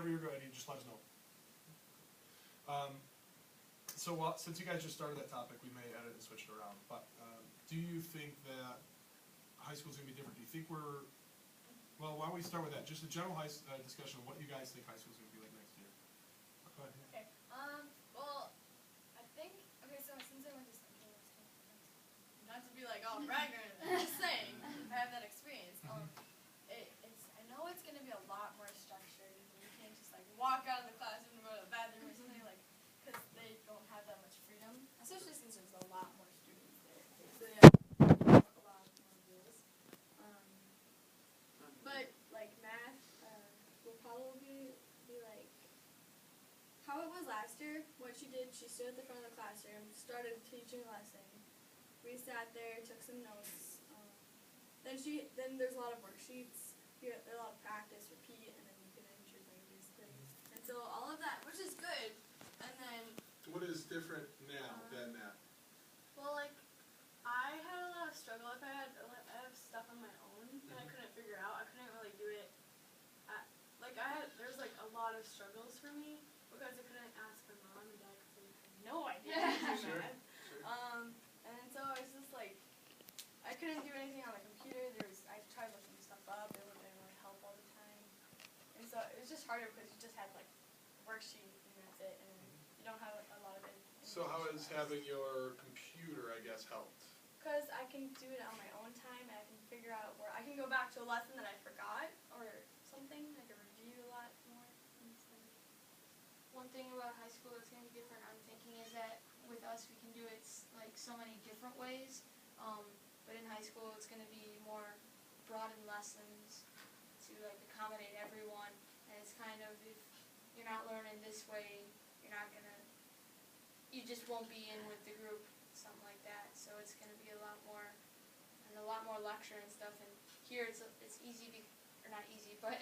whenever you're ready, just let us know. So since you guys just started that topic, we may edit and switch it around. But do you think that high school is going to be different? Do you think we're, well, why don't we start with that? Just a general discussion of what you guys think high school is going to be like next year. Go ahead. Okay. Well, I think, okay, so since I went to Central, not to be like all bragger, I'm just saying, I have that experience. I know it's going to be a lot more structured. You can't just like walk out of the classroom and go to the bathroom or something, like, because they don't have that much freedom, especially since there's a lot more students there. So yeah, a lot more rules. But like math will probably be like how it was last year. What she did, she stood at the front of the classroom, started teaching a lesson. We sat there, took some notes. Then there's a lot of worksheets. You have a lot of practice, repeat, and then you can enter things. And so all of that, which is good. And then What is different now than that? well, like I had a lot of struggle. If I have stuff on my own that I couldn't figure out. I couldn't really do it. There's like a lot of struggles for me because I couldn't ask my mom and dad because they had no idea how to do math. And so it's just like I couldn't do anything on the computer. I tried looking stuff up. It wouldn't really help all the time. And so it was just harder because you just had like a worksheet and that's it, and you don't have a lot of it. So how has having your computer, I guess, helped? Because I can do it on my own time, and I can figure out where I can go back to a lesson that I forgot or something. I can review a lot more. One thing about high school that's going to be different, I'm thinking, is that with us we can do it like so many different ways. But in high school it's going to be more broadened lessons to like accommodate everyone. And it's kind of, if you're not learning this way, you just won't be in with the group, something like that. So it's going to be a lot more lecture and stuff. And here it's easy or not easy, but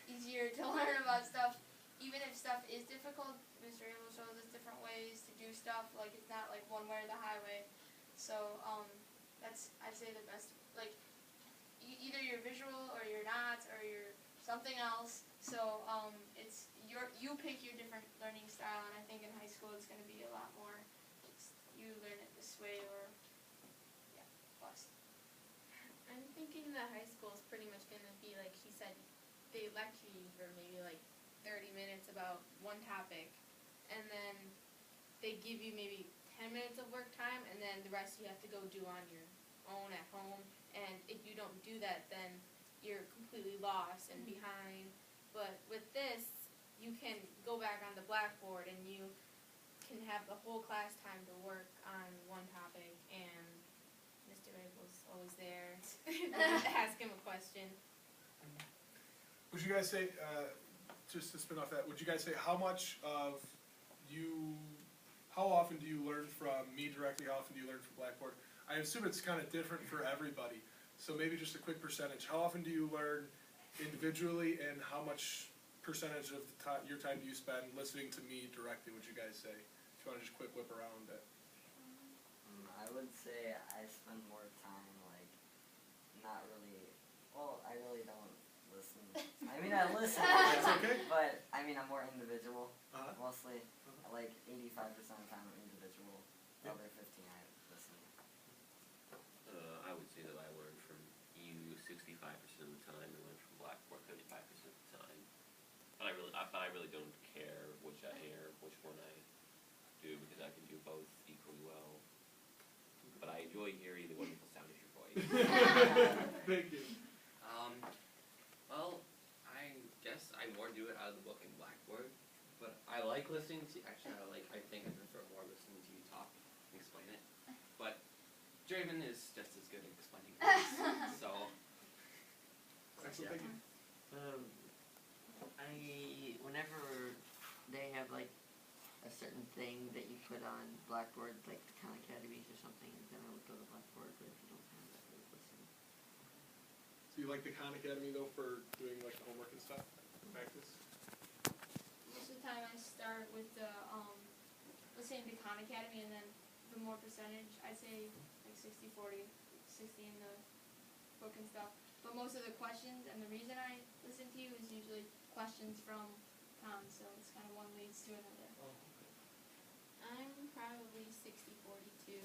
easier to learn about stuff. Even if stuff is difficult, Mr. Abel shows us different ways to do stuff. Like it's not like one way or the highway. So that's, I'd say, the best. Like either you're visual or you're not, or you're something else. So you pick your different learning style, and I think in high school it's going to be a lot more. You learn it this way, or plus. I'm thinking that high school is pretty much going to be like she said. They lecture you for maybe like 30 minutes about one topic, and then they give you maybe 10 minutes of work time, and then the rest you have to go do on your own at home. And if you don't do that, then you're completely lost and behind. But with this, you can go back on the blackboard and you can have the whole class time to work on one topic, and Mr. Abel's always there to ask him a question. Would you guys say, just to spin off that, would you guys say how often do you learn from me directly, how often do you learn from Blackboard? I assume it's kind of different for everybody, so maybe just a quick percentage. How often do you learn individually, and how much percentage of your time do you spend listening to me directly, would you guys say? If you want to just quick whip around it. I would say I spend more time, like, not really, well, I really don't listen. I mean, I listen, That's okay. but, I mean, I'm more individual, mostly. Like, 85% of the time I'm individual, the other 15 I listen. I would say that I learn from you 65% of the time, and learn from Blackboard 35% of the time. But I really don't care which one I do, because I can do both equally well. But I enjoy hearing the wonderful sound of your voice. Thank you. Well, I guess I more do it out of the book in Blackboard, but I like listening to. Actually, I think I prefer more listening to you talk and explain it. But Draven is just as good at explaining things, so. Excellent, thank you. Whenever they have like a certain thing that you put on Blackboard, like the Khan Academies or something, then I would go to Blackboard. But if you don't have that, I would listen. So you like the Khan Academy though for doing like the homework and stuff, practice? Most of the time I start with the listening to Khan Academy, and then the more percentage, I'd say like 60-40, 60 in the book and stuff. But most of the questions and the reason I listen to you is usually questions from pounds, so it's kind of one leads to another. Oh, I'm probably 60-42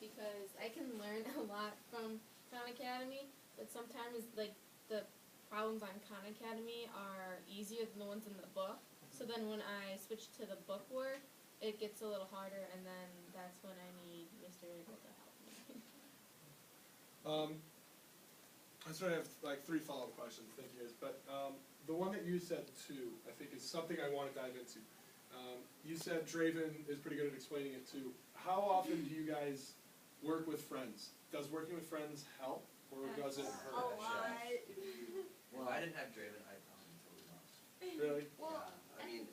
because I can learn a lot from Khan Academy, but sometimes like the problems on Khan Academy are easier than the ones in the book. So then when I switch to the book work, it gets a little harder, and then that's when I need Mr. Abel to help me. I sort of have like 3 follow-up questions, thank you guys, but the one that you said too, I think is something I want to dive into. You said Draven is pretty good at explaining it too. How often do you guys work with friends? Does working with friends help, or does it A hurt? lot. Well, If I didn't have Draven, I'd probably totally lost. Really? Well, Yeah, I mean,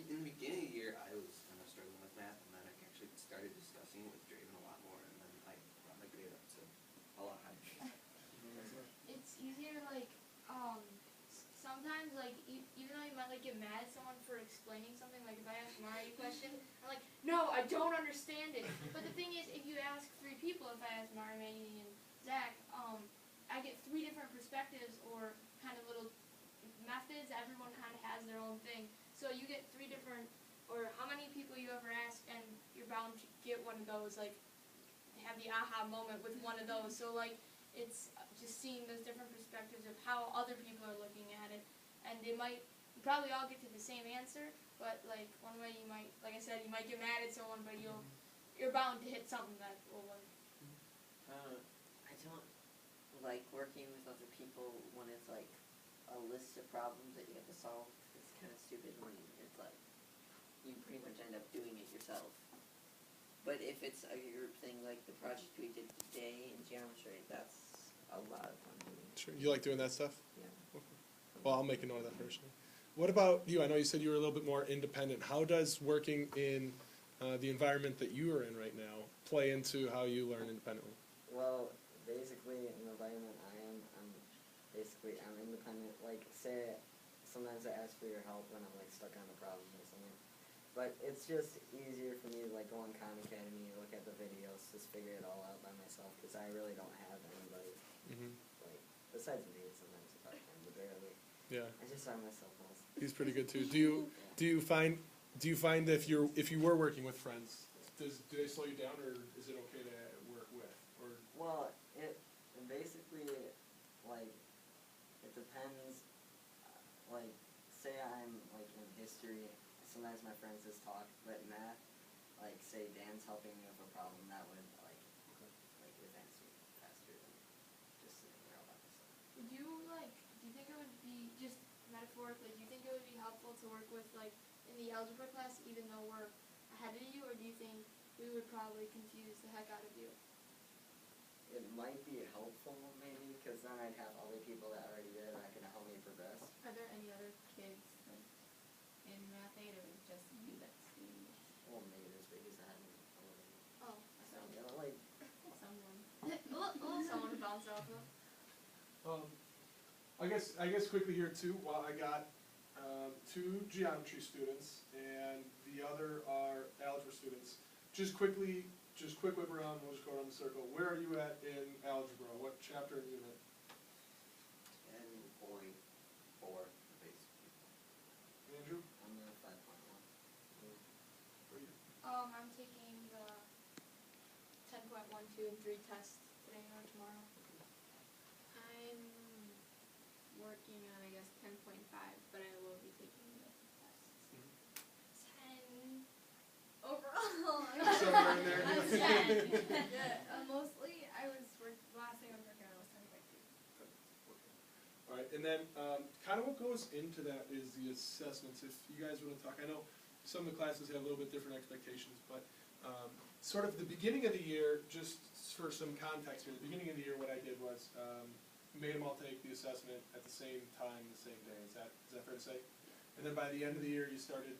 in the beginning of the year, I was kind of struggling with math, and then I actually started discussing it with Draven a lot more, and then I brought my grade up to a lot higher. it's easier, like, sometimes, like, even though you might, like, get mad at someone for explaining something, like, if I ask Mari a question, I'm like, no, I don't understand it. But the thing is, if you ask 3 people, if I ask Mari, Manny, and Zach, I get 3 different perspectives or kind of little methods. Everyone kind of has their own thing. So you get 3 different, or how many people you ever ask, and you're bound to get one of those, like, have the aha moment with one of those. So, like, it's just seeing those different perspectives of how other people are looking at it. And they might, you probably all get to the same answer, but, like, one way you might, like I said, you might get mad at someone, but you're bound to hit something that will work. I don't like working with other people when it's like a list of problems that you have to solve. It's kind of stupid when it's like you pretty much end up doing it yourself. But if it's a group thing like the project we did today in geometry, that's a lot of fun doing. Sure. You like doing that stuff? Yeah. Well, I'll make a note of that personally. What about you? I know you said you were a little bit more independent. How does working in the environment that you are in right now play into how you learn independently? Well, basically, in the environment I'm independent. Like, say, sometimes I ask for your help when I'm, like, stuck on a problem or something. But it's just easier for me to, like, go on Khan Academy, look at the videos, just figure it all out by myself, because I really don't have anybody, like, besides me, sometimes if I can, but barely. Yeah, I just find myself most. he's pretty good too. Do you find that if you were working with friends, do they slow you down, or is it okay to work with? Or Well, it basically, like, it depends, like, say I'm, like, in history, sometimes my friends just talk, but math, like, say Dan's helping me with a problem, that would, like, advance me faster than just sitting there all by myself. Would you, like, do you think it would be, just metaphorically, do you think it would be helpful to work with, like, in the algebra class, even though we're ahead of you, or do you think we would probably confuse the heck out of you? It might be helpful, maybe, because then I'd have other people that are already there that can help me progress. Are there any other kids like, in Math 8, or just you that's doing this? Well, maybe as big as that. Oh, So, you know, like, Someone. a little someone to bounce off of. I guess quickly here too. Well, I got 2 geometry students, and the other are algebra students. Just quick whip around. We'll just go around the circle. Where are you at in algebra? What chapter and unit? 10.4 base. Andrew? I'm in 5.1. I'm taking the 10.12 and 3 tests today or tomorrow. I'm working on, I guess, 10.5, but I will be taking the tests. 10 overall. Somewhere in there. I was 10. Yeah, mostly last thing I was working on was 10.2. All right, and then kind of what goes into that is the assessments. If you guys want to talk, I know some of the classes have a little bit different expectations, but sort of the beginning of the year, just for some context here, the beginning of the year what I did was made them all take the assessment at the same time, the same day. Is that fair to say? And then by the end of the year, you started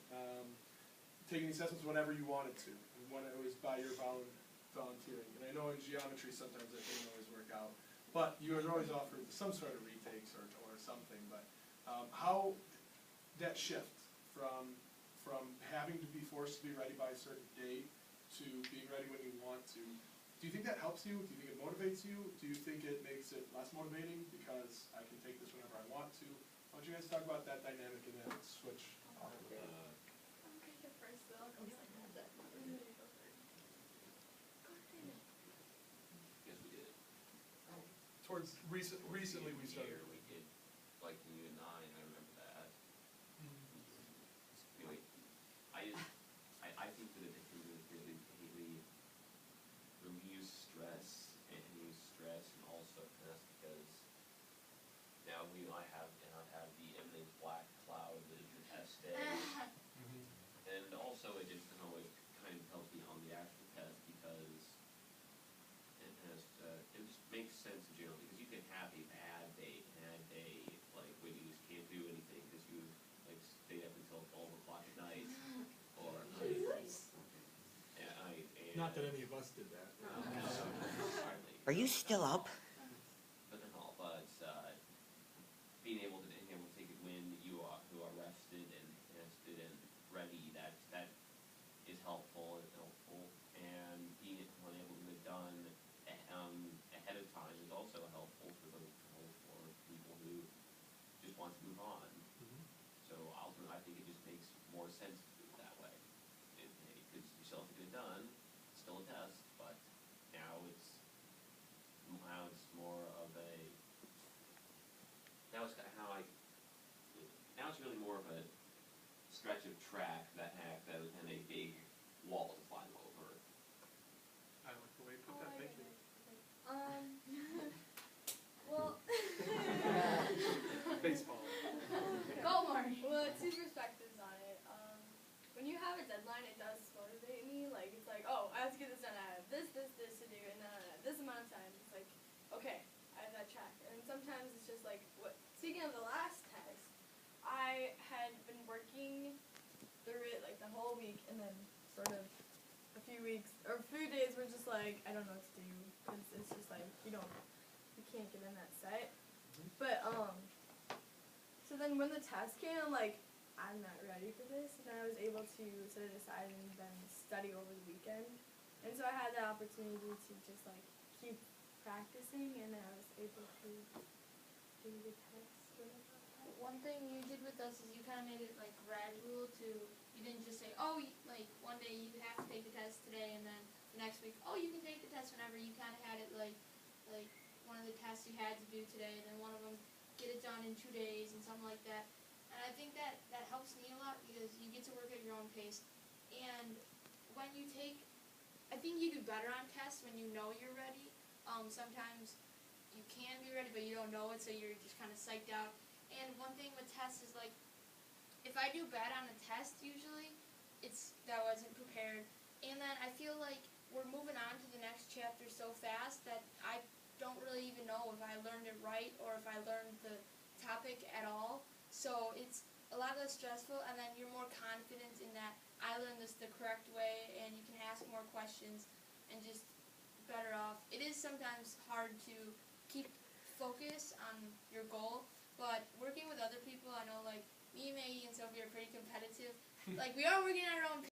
taking the assessments whenever you wanted to, and when it was by your volunteering. And I know in geometry sometimes that didn't always work out, but you were always offered some sort of retakes or something. But how that shift from having to be forced to be ready by a certain date to being ready when you want to, do you think that helps you? Do you think it motivates you? Do you think it makes it less motivating because I can take this whenever I want to? Why don't you guys talk about that dynamic and that switch towards recently we started. We did, like in unit 9, I remember that. Anyway, I think that it can really relieve stress and also test because now I've had the imminent black cloud that is your test day. And also it just kind of helps me on the actual test because it just makes sense in general because you can have a bad day, like when you just can't do anything because you like stay up until 12 o'clock at night or Not that any of us did that. hardly. Are you still up? But being able to take it when you are rested and ready, that is helpful and being able to get it done ahead of time is also helpful for people who just want to move on. So ultimately, I think it just makes more sense to do it that way. Because you still have to get it done. It's still a test, but now it's more of a now it's really more of a stretch of track than a big wall to climb over. I like the way you put that, thank you. Well, Baseball. Go, Marty. well, two perspectives on it. When you have a deadline, it does motivate me. Like, it's like, oh, I have to get this done. I have this to do, and then I have this amount of time. It's like, okay, I have that track. And sometimes it's just like, speaking of the last test, I had been working through it like the whole week, and then sort of a few days were just like, I don't know what to do, because it's just like, you can't get in that set. But, so then when the test came, I'm like, I'm not ready for this, and then I was able to set it aside and then study over the weekend. And so I had the opportunity to just like keep practicing, and then I was able to do the test. One thing you did with us is you kind of made it like gradual to, you didn't just say, oh, like one day you have to take the test today, and then the next week, oh, you can take the test whenever. You kind of had it like one of the tests you had to do today, and then one of them, get it done in 2 days and something like that. And I think that helps me a lot because you get to work at your own pace. And when you I think you do better on tests when you know you're ready. Sometimes you can be ready, but you don't know it, so you're just kind of psyched out. And one thing with tests is like, if I do bad on a test, usually, it's that I wasn't prepared. And then I feel like we're moving on to the next chapter so fast that I don't really even know if I learned it right or if I learned the topic at all. So it's a lot less stressful, and then you're more confident in that I learned this the correct way, and you can ask more questions and just better off. It is sometimes hard to keep focus on your goal, but working with other people, I know like me, Maggie, and Sophie are pretty competitive. Like we are working at our own